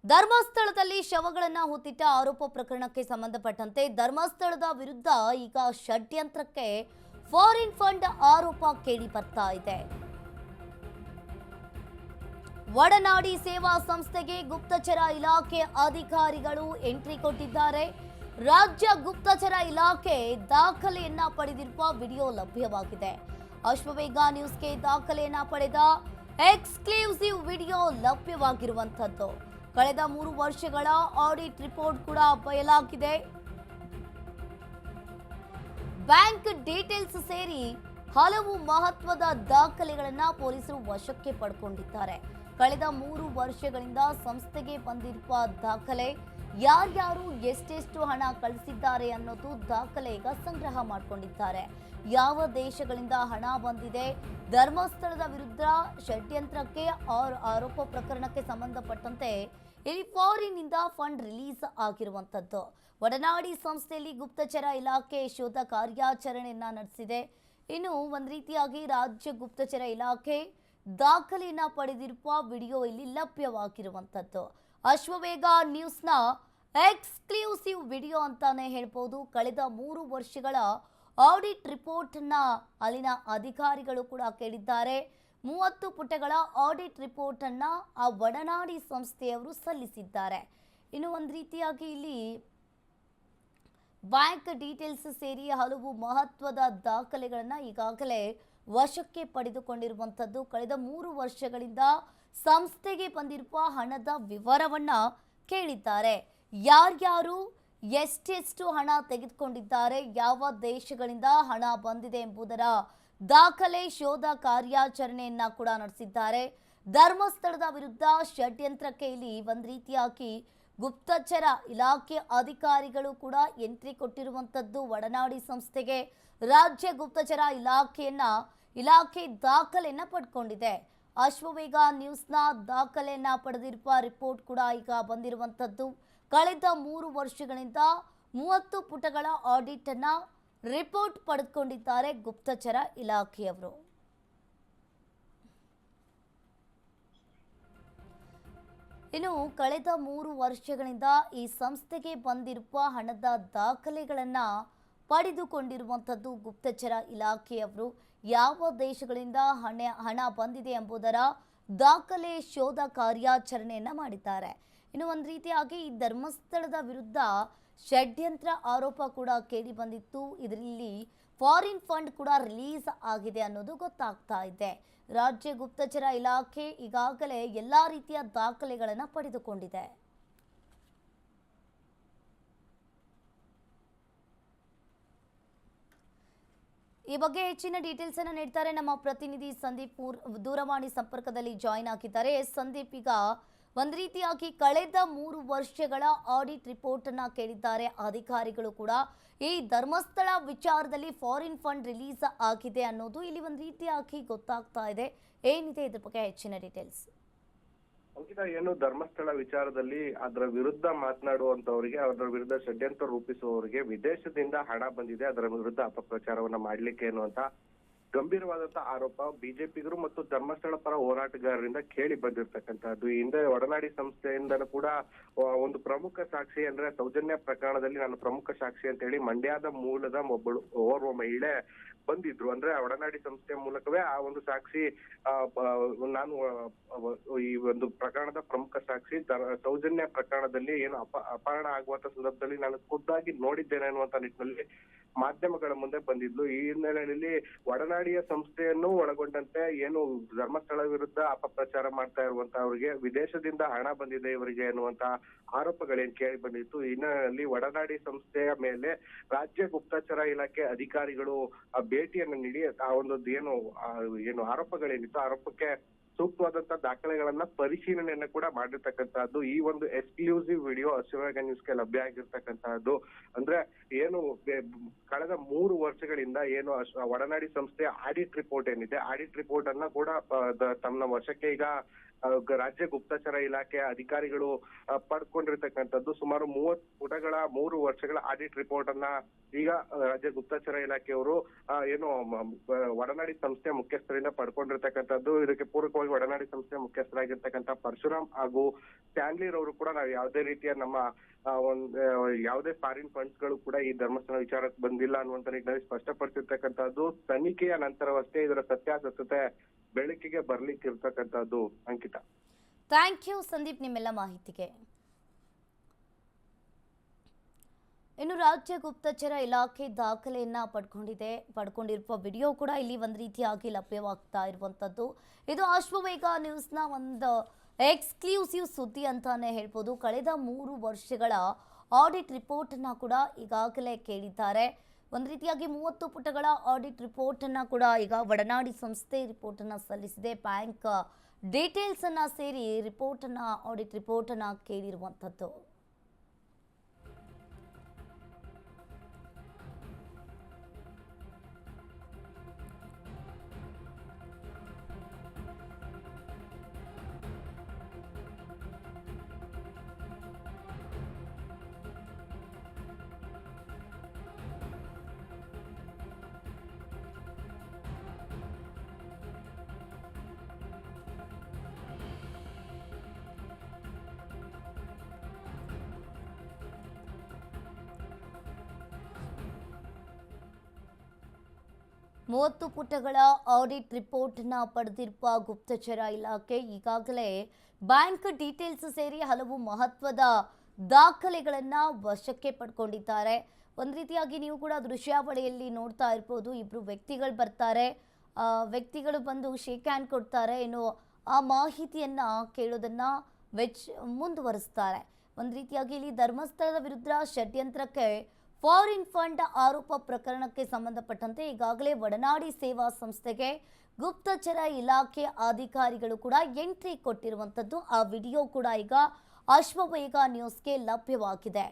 ಧರ್ಮಸ್ಥಳದಲ್ಲಿ ಶವಗಳನ್ನು ಹೂತಿಟ್ಟ ಆರೋಪ ಪ್ರಕರಣಕ್ಕೆ ಸಂಬಂಧಪಟ್ಟಂತೆ ಧರ್ಮಸ್ಥಳದ ವಿರುದ್ಧ ಈಗ ಷಡ್ಯಂತ್ರಕ್ಕೆ ಫಾರಿನ್ ಫಂಡ್ ಆರೋಪ ಕೇಳಿ ಬರ್ತಾ ಇದೆ. ಒಡನಾಡಿ ಸೇವಾ ಸಂಸ್ಥೆಗೆ ಗುಪ್ತಚರ ಇಲಾಖೆ ಅಧಿಕಾರಿಗಳು ಎಂಟ್ರಿ ಕೊಟ್ಟಿದ್ದಾರೆ. ರಾಜ್ಯ ಗುಪ್ತಚರ ಇಲಾಖೆ ದಾಖಲೆಯನ್ನ ಪಡೆದಿರುವ ವಿಡಿಯೋ ಲಭ್ಯವಾಗಿದೆ. ಅಶ್ವವೇಗ ನ್ಯೂಸ್ಗೆ ದಾಖಲೆಯನ್ನ ಪಡೆದ ಎಕ್ಸ್ಕ್ಲೂಸಿವ್ ವಿಡಿಯೋ ಲಭ್ಯವಾಗಿರುವಂತದ್ದು. ಕಳೆದ 3 ವರ್ಷಗಳ ಆಡಿಟ್ ರಿಪೋರ್ಟ್ ಕೂಡ ಬಯಲಾಗಿದೆ. ಬ್ಯಾಂಕ್ ಡೀಟೇಲ್ಸ್ ಸೇರಿ ಹಲವು ಮಹತ್ವದ ದಾಖಲೆಗಳನ್ನ ಪೊಲೀಸರು ವಶಕ್ಕೆ ಪಡೆದುಕೊಂಡಿದ್ದಾರೆ. ಕಳೆದ 3 ವರ್ಷಗಳಿಂದ ಸಂಸ್ಥೆಗೆ ಬಂದಿರುವ ದಾಖಲೆ, ಯಾರ್ಯಾರು ಎಷ್ಟೆಷ್ಟು ಹಣ ಕಳಿಸಿದ್ದಾರೆ ಅನ್ನೋದು ದಾಖಲೆ ಈಗ ಸಂಗ್ರಹ ಮಾಡಿಕೊಂಡಿದ್ದಾರೆ. ಯಾವ ದೇಶಗಳಿಂದ ಹಣ ಬಂದಿದೆ, ಧರ್ಮಸ್ಥಳದ ವಿರುದ್ಧ ಷಡ್ಯಂತ್ರಕ್ಕೆ ಆರೋಪ ಪ್ರಕರಣಕ್ಕೆ ಸಂಬಂಧಪಟ್ಟಂತೆ ಇಲ್ಲಿ ಫಾರಿನ್ ಇಂದ ಫಂಡ್ ರಿಲೀಸ್ ಆಗಿರುವಂತದ್ದು. ಒಡನಾಡಿ ಸಂಸ್ಥೆಯಲ್ಲಿ ಗುಪ್ತಚರ ಇಲಾಖೆ ಶೋಧ ಕಾರ್ಯಾಚರಣೆಯನ್ನ ನಡೆಸಿದೆ. ಇನ್ನು ಒಂದು ರೀತಿಯಾಗಿ ರಾಜ್ಯ ಗುಪ್ತಚರ ಇಲಾಖೆ ದಾಖಲೆಯನ್ನ ಪಡೆದಿರುವ ವಿಡಿಯೋ ಇಲ್ಲಿ ಲಭ್ಯವಾಗಿರುವಂತದ್ದು. ಅಶ್ವವೇಗ ನ್ಯೂಸ್ನ ಎಕ್ಸ್ಕ್ಲೂಸಿವ್ ವಿಡಿಯೋ ಅಂತಾನೆ ಹೇಳ್ಬೋದು. ಕಳೆದ 3 ವರ್ಷಗಳ ಆಡಿಟ್ ರಿಪೋರ್ಟ್ ಅನ್ನ ಅಲ್ಲಿನ ಅಧಿಕಾರಿಗಳು ಕೂಡ ಕೇಳಿದ್ದಾರೆ. 30 ಪುಟಗಳ ಆಡಿಟ್ ರಿಪೋರ್ಟ್ ಅನ್ನ ಆ ಒಡನಾಡಿ ಸಂಸ್ಥೆಯವರು ಸಲ್ಲಿಸಿದ್ದಾರೆ. ಇನ್ನು ಒಂದು ರೀತಿಯಾಗಿ ಇಲ್ಲಿ ಬ್ಯಾಂಕ್ ಡೀಟೇಲ್ಸ್ ಸೇರಿ ಹಲವು ಮಹತ್ವದ ದಾಖಲೆಗಳನ್ನ ಈಗಾಗಲೇ ವಶಕ್ಕೆ ಪಡೆದುಕೊಂಡಿರುವಂತದ್ದು. ಕಳೆದ 3 ವರ್ಷಗಳಿಂದ ಸಂಸ್ಥೆಗೆ ಬಂದಿರುವ ಹಣದ ವಿವರವನ್ನ ಕೇಳಿದ್ದಾರೆ. ಯಾರ್ಯಾರು ಎಷ್ಟೆಷ್ಟು ಹಣ ತೆಗೆದುಕೊಂಡಿದ್ದಾರೆ, ಯಾವ ದೇಶಗಳಿಂದ ಹಣ ಬಂದಿದೆ ಎಂಬುದರ ದಾಖಲೆ ಶೋಧ ಕಾರ್ಯಾಚರಣೆಯನ್ನ ಕೂಡ ನಡೆಸಿದ್ದಾರೆ. ಧರ್ಮಸ್ಥಳದ ವಿರುದ್ಧ ಷಡ್ಯಂತ್ರಕ್ಕೆ ಇಲ್ಲಿ ಒಂದು ರೀತಿಯಾಗಿ ಗುಪ್ತಚರ ಇಲಾಖೆ ಅಧಿಕಾರಿಗಳು ಕೂಡ ಎಂಟ್ರಿ ಕೊಟ್ಟಿರುವಂತದ್ದು. ಒಡನಾಡಿ ಸಂಸ್ಥೆಗೆ ರಾಜ್ಯ ಗುಪ್ತಚರ ಇಲಾಖೆ ದಾಖಲೆಯನ್ನ ಪಡ್ಕೊಂಡಿದೆ. ಅಶ್ವವೇಗ ನ್ಯೂಸ್ನ ದಾಖಲೆಯನ್ನ ಪಡೆದಿರುವ ರಿಪೋರ್ಟ್ ಕೂಡ ಈಗ ಬಂದಿರುವಂತದ್ದು. ಕಳೆದ 3 ವರ್ಷಗಳಿಂದ 30 ಪುಟಗಳ ಆಡಿಟ್ ಅನ್ನ ರಿಪೋರ್ಟ್ ಪಡೆದುಕೊಂಡಿದ್ದಾರೆ ಗುಪ್ತಚರ ಇಲಾಖೆಯವರು. ಇನ್ನು ಕಳೆದ 3 ವರ್ಷಗಳಿಂದ ಈ ಸಂಸ್ಥೆಗೆ ಬಂದಿರುವ ಹಣದ ದಾಖಲೆಗಳನ್ನ ಪಡೆದುಕೊಂಡಿರುವಂಥದ್ದು ಗುಪ್ತಚರ ಇಲಾಖೆಯವರು. ಯಾವ ದೇಶಗಳಿಂದ ಹಣ ಬಂದಿದೆ ಎಂಬುದರ ದಾಖಲೆ ಶೋಧ ಕಾರ್ಯಾಚರಣೆಯನ್ನ ಮಾಡಿದ್ದಾರೆ. ಇನ್ನು ಒಂದು ರೀತಿಯಾಗಿ ಈ ಧರ್ಮಸ್ಥಳದ ವಿರುದ್ಧ ಷಡ್ಯಂತ್ರ ಆರೋಪ ಕೂಡ ಕೇಳಿ ಬಂದಿತ್ತು. ಇದರಲ್ಲಿ ಫಾರಿನ್ ಫಂಡ್ ಕೂಡ ರಿಲೀಸ್ ಆಗಿದೆ ಅನ್ನೋದು ಗೊತ್ತಾಗ್ತಾ ಇದೆ. ರಾಜ್ಯ ಗುಪ್ತಚರ ಇಲಾಖೆ ಈಗಾಗಲೇ ಎಲ್ಲಾ ರೀತಿಯ ದಾಖಲೆಗಳನ್ನು ಪಡೆದುಕೊಂಡಿದೆ. ಈ ಬಗ್ಗೆ ಹೆಚ್ಚಿನ ಡೀಟೇಲ್ಸ್ ಅನ್ನು ನೀಡ್ತಾರೆ ನಮ್ಮ ಪ್ರತಿನಿಧಿ ಸಂದೀಪ್. ದೂರವಾಣಿ ಸಂಪರ್ಕದಲ್ಲಿ ಜಾಯಿನ್ ಆಗಿದ್ದಾರೆ. ಸಂದೀಪ್, ಈಗ ಒಂದು ರೀತಿಯಾಗಿ ಕಳೆದ 3 ವರ್ಷಗಳ ಆಡಿಟ್ ರಿಪೋರ್ಟ್ ಅನ್ನ ಕೇಳಿದ್ದಾರೆ ಅಧಿಕಾರಿಗಳು ಕೂಡ. ಈ ಧರ್ಮಸ್ಥಳ ವಿಚಾರದಲ್ಲಿ ಫಾರಿನ್ ಫಂಡ್ ರಿಲೀಸ್ ಆಗಿದೆ ಅನ್ನೋದು ಇಲ್ಲಿ ಒಂದು ರೀತಿಯಾಗಿ ಗೊತ್ತಾಗ್ತಾ ಇದೆ. ಏನಿದೆ ಇದ್ರ ಬಗ್ಗೆ ಹೆಚ್ಚಿನ ಡೀಟೇಲ್ಸ್? ಅಂಕಿತ, ಏನು ಧರ್ಮಸ್ಥಳ ವಿಚಾರದಲ್ಲಿ ಅದರ ವಿರುದ್ಧ ಮಾತನಾಡುವಂತವರಿಗೆ, ಅದರ ವಿರುದ್ಧ ಷಡ್ಯಂತ್ರ ರೂಪಿಸುವವರಿಗೆ ವಿದೇಶದಿಂದ ಹಣ ಬಂದಿದೆ, ಅದರ ವಿರುದ್ಧ ಅಪಪ್ರಚಾರವನ್ನ ಮಾಡ್ಲಿಕ್ಕೆ ಎನ್ನುವಂತ ಗಂಭೀರವಾದಂತಹ ಆರೋಪ ಬಿಜೆಪಿಗರು ಮತ್ತು ಧರ್ಮಸ್ಥಳ ಪರ ಹೋರಾಟಗಾರರಿಂದ ಕೇಳಿ ಬಂದಿರತಕ್ಕಂತಹದ್ದು. ಈ ಹಿಂದೆ ಒಡನಾಡಿ ಸಂಸ್ಥೆಯಿಂದಲೂ ಕೂಡ ಒಂದು ಪ್ರಮುಖ ಸಾಕ್ಷಿ, ಅಂದ್ರೆ ಸೌಜನ್ಯ ಪ್ರಕರಣದಲ್ಲಿ ನಾನು ಪ್ರಮುಖ ಸಾಕ್ಷಿ ಅಂತ ಹೇಳಿ ಮಂಡ್ಯದ ಮೂಲದ ಓರ್ವ ಮಹಿಳೆ ಬಂದಿದ್ರು. ಅಂದ್ರೆ ಒಡನಾಡಿ ಸಂಸ್ಥೆಯ ಮೂಲಕವೇ ಆ ಒಂದು ಸಾಕ್ಷಿ, ನಾನು ಈ ಒಂದು ಪ್ರಕರಣದ ಪ್ರಮುಖ ಸಾಕ್ಷಿ, ಸೌಜನ್ಯ ಪ್ರಕರಣದಲ್ಲಿ ಏನು ಅಪಹರಣ ಆಗುವಂತ ಸಂದರ್ಭದಲ್ಲಿ ನಾನು ಖುದ್ದಾಗಿ ನೋಡಿದ್ದೇನೆ ಅನ್ನುವಂತ ನಿಟ್ಟಿನಲ್ಲಿ ಮಾಧ್ಯಮಗಳ ಮುಂದೆ ಬಂದಿದ್ಲು. ಈ ಹಿನ್ನೆಲೆಯಲ್ಲಿ ಒಡನಾಡಿಯ ಸಂಸ್ಥೆಯನ್ನು ಒಳಗೊಂಡಂತೆ ಏನು ಧರ್ಮಸ್ಥಳ ವಿರುದ್ಧ ಅಪಪ್ರಚಾರ ಮಾಡ್ತಾ ಇರುವಂತಹವರಿಗೆ ವಿದೇಶದಿಂದ ಹಣ ಬಂದಿದೆ ಇವರಿಗೆ ಎನ್ನುವಂತ ಆರೋಪಗಳೇನು ಕೇಳಿ ಬಂದಿತ್ತು. ಈ ಹಿನ್ನೆಲೆಯಲ್ಲಿ ಒಡನಾಡಿ ಸಂಸ್ಥೆಯ ಮೇಲೆ ರಾಜ್ಯ ಗುಪ್ತಚರ ಇಲಾಖೆ ಅಧಿಕಾರಿಗಳು ಭೇಟಿಯನ್ನು ನೀಡಿ ಆ ಒಂದು ಏನು ಆರೋಪಗಳೇನಿತ್ತು ಆರೋಪಕ್ಕೆ ಸೂಕ್ತವಾದಂತಹ ದಾಖಲೆಗಳನ್ನ ಪರಿಶೀಲನೆಯನ್ನ ಕೂಡ ಮಾಡಿರ್ತಕ್ಕಂತಹದ್ದು. ಈ ಒಂದು ಎಕ್ಸ್ಕ್ಲೂಸಿವ್ ವಿಡಿಯೋ ಅಶ್ವವೇಗ ನ್ಯೂಸ್ಗೆ ಲಭ್ಯ ಆಗಿರ್ತಕ್ಕಂತಹದ್ದು. ಅಂದ್ರೆ ಏನು ಕಳೆದ 3 ವರ್ಷಗಳಿಂದ ಏನು ಒಡನಾಡಿ ಸಂಸ್ಥೆಯ ಆಡಿಟ್ ರಿಪೋರ್ಟ್ ಏನಿದೆ, ಆಡಿಟ್ ರಿಪೋರ್ಟ್ ಅನ್ನ ಕೂಡ ತಮ್ಮ ವಶಕ್ಕೆ ಈಗ ರಾಜ್ಯ ಗುಪ್ತಚರ ಇಲಾಖೆ ಅಧಿಕಾರಿಗಳು ಪಡ್ಕೊಂಡಿರ್ತಕ್ಕಂಥದ್ದು ಸುಮಾರು 30 ಪುಟಗಳ 3 ವರ್ಷಗಳ ಆಡಿಟ್ ರಿಪೋರ್ಟ್ ಅನ್ನ ಈಗ ರಾಜ್ಯ ಗುಪ್ತಚರ ಇಲಾಖೆಯವರು ಒಡನಾಡಿ ಸಂಸ್ಥೆ ಮುಖ್ಯಸ್ಥರಿಂದ ಪಡ್ಕೊಂಡಿರ್ತಕ್ಕಂಥದ್ದು. ಇದಕ್ಕೆ ಪೂರಕವಾಗಿ ಒಡನಾಡಿ ಸಂಸ್ಥೆ ಮುಖ್ಯಸ್ಥರಾಗಿರ್ತಕ್ಕಂಥ ಪರಶುರಾಮ್ ಹಾಗೂ ಸ್ಟ್ಯಾನ್ಲಿ ರವರು ಕೂಡ ನಾವು ಯಾವುದೇ ರೀತಿಯ ನಮ್ಮ ಯಾವುದೇ ಫಾರಿನ್ ಫಂಡ್ಸ್ ಗಳು ಕೂಡ ಈ ಧರ್ಮಸ್ಥಳ ವಿಚಾರಕ್ಕೆ ಬಂದಿಲ್ಲ ಅನ್ನುವಂತ ನಿಟ್ಟಿನಲ್ಲಿ ಸ್ಪಷ್ಟಪಡಿಸಿರ್ತಕ್ಕಂಥದ್ದು. ತನಿಖೆಯ ನಂತರವಷ್ಟೇ ಇದರ ಸತ್ಯಾಸತ್ಯತೆ ಬೆಳಕಿಗೆ ಬರ್ಲಿಕ್ಕೆ ಇರ್ತಕ್ಕಂಥದ್ದು. ಅಂಕಿತಾ, ಥ್ಯಾಂಕ್ ಯು ಸಂದೀಪ್ ನಿಮ್ಮೆಲ್ಲ ಮಾಹಿತಿಗೆ. ಇನ್ನು ರಾಜ್ಯ ಗುಪ್ತಚರ ಇಲಾಖೆ ದಾಖಲೆಯನ್ನ ಪಡ್ಕೊಂಡಿರುವ ವಿಡಿಯೋ ಕೂಡ ಇಲ್ಲಿ ಒಂದು ರೀತಿಯಾಗಿ ಲಭ್ಯವಾಗ್ತಾ ಇರುವಂತದ್ದು. ಇದು ಅಶ್ವವೇಗ ನ್ಯೂಸ್ನ ಒಂದು ಎಕ್ಸ್ಕ್ಲೂಸಿವ್ ಸುದ್ದಿ ಅಂತಾನೆ ಹೇಳ್ಬೋದು. ಕಳೆದ 3 ವರ್ಷಗಳ ಆಡಿಟ್ ರಿಪೋರ್ಟ್ ಅನ್ನ ಕೂಡ ಈಗಾಗಲೇ ಕೇಳಿದ್ದಾರೆ. ಒಂದು ರೀತಿಯಾಗಿ 30 ಪುಟಗಳ ಆಡಿಟ್ ರಿಪೋರ್ಟ್ ಅನ್ನ ಕೂಡ ಈಗ ಒಡನಾಡಿ ಸಂಸ್ಥೆ ರಿಪೋರ್ಟ್ ಅನ್ನ ಸಲ್ಲಿಸಿದೆ. ಬ್ಯಾಂಕ್ ಡೀಟೇಲ್ಸ್ ಅನ್ನ ಸೇರಿ ಆಡಿಟ್ ರಿಪೋರ್ಟ್ ಅನ್ನ ಕೇಳಿರುವಂತದ್ದು. ಮೂವತ್ತು ಪುಟಗಳ ಆಡಿಟ್ ರಿಪೋರ್ಟ್ನ ಪಡೆದಿರುವ ಗುಪ್ತಚರ ಇಲಾಖೆ ಈಗಾಗಲೇ ಬ್ಯಾಂಕ್ ಡೀಟೇಲ್ಸ್ ಸೇರಿ ಹಲವು ಮಹತ್ವದ ದಾಖಲೆಗಳನ್ನು ವಶಕ್ಕೆ ಪಡ್ಕೊಂಡಿದ್ದಾರೆ. ಒಂದು ರೀತಿಯಾಗಿ ನೀವು ಕೂಡ ದೃಶ್ಯಾವಳಿಯಲ್ಲಿ ನೋಡ್ತಾ ಇರ್ಬೋದು, ಇಬ್ಬರು ವ್ಯಕ್ತಿಗಳು ಬರ್ತಾರೆ, ವ್ಯಕ್ತಿಗಳು ಬಂದು ಶೇಕ್ ಹ್ಯಾಂಡ್ ಕೊಡ್ತಾರೆ, ಇನ್ನು ಆ ಮಾಹಿತಿಯನ್ನು ಕೇಳೋದನ್ನು ಮುಂದುವರಿಸ್ತಾರೆ. ಒಂದು ರೀತಿಯಾಗಿ ಇಲ್ಲಿ ಧರ್ಮಸ್ಥಳದ ವಿರುದ್ಧ ಷಡ್ಯಂತ್ರಕ್ಕೆ ಫಾರಿನ್ ಫಂಡ್ ಆರೋಪ ಪ್ರಕರಣಕ್ಕೆ ಸಂಬಂಧಪಟ್ಟಂತೆ ಈಗಾಗಲೇ ಒಡನಾಡಿ ಸೇವಾ ಸಂಸ್ಥೆಗೆ ಗುಪ್ತಚರ ಇಲಾಖೆ ಅಧಿಕಾರಿಗಳು ಕೂಡ ಎಂಟ್ರಿ ಕೊಟ್ಟಿರುವಂಥದ್ದು. ಆ ವಿಡಿಯೋ ಕೂಡ ಈಗ ಅಶ್ವವೇಗ ನ್ಯೂಸ್ಗೆ ಲಭ್ಯವಾಗಿದೆ.